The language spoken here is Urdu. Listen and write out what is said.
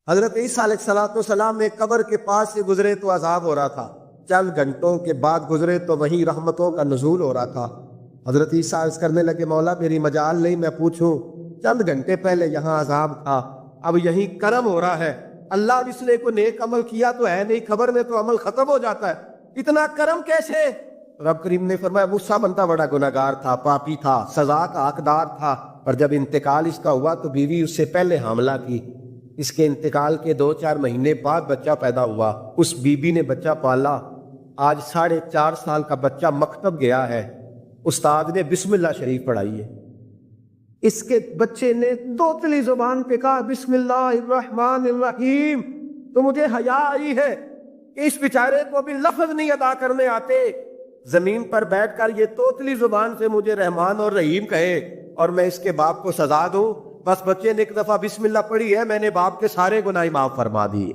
حضرت عیسیٰ علیہ السلام میں قبر کے پاس سے گزرے تو عذاب ہو رہا تھا، چند گھنٹوں کے بعد گزرے تو وہیں رحمتوں کا نزول ہو رہا تھا۔ حضرت عیسیٰ عرض کرنے لگے مولا میری مجال نہیں میں پوچھوں، چند گھنٹے پہلے یہاں عذاب تھا، اب یہیں کرم ہو رہا ہے، اللہ جس نے کوئی نیک عمل کیا تو ہے نہیں، خبر میں تو عمل ختم ہو جاتا ہے، اتنا کرم کیسے؟ رب کریم نے فرمایا موسیٰ بندہ بڑا گناہگار تھا، پاپی تھا، سزا کا حقدار تھا، اور جب انتقال اس کا ہوا تو بیوی اس سے پہلے حاملہ کی، اس کے انتقال کے 2-4 مہینے بعد بچہ پیدا ہوا، اس بی بی نے بچہ پالا، آج 4.5 سال کا بچہ مکتب گیا ہے، استاد نے بسم اللہ شریف پڑھائی ہے، اس کے بچے نے توتلی زبان پہ کہا بسم اللہ الرحمن الرحیم، تو مجھے حیا آئی ہے کہ اس بیچارے کو بھی لفظ نہیں ادا کرنے آتے، زمین پر بیٹھ کر یہ توتلی زبان سے مجھے رحمان اور رحیم کہے اور میں اس کے باپ کو سزا دوں۔ بس بچے نے ایک دفعہ بسم اللہ پڑھی ہے، میں نے باپ کے سارے گناہ معاف فرما دیے۔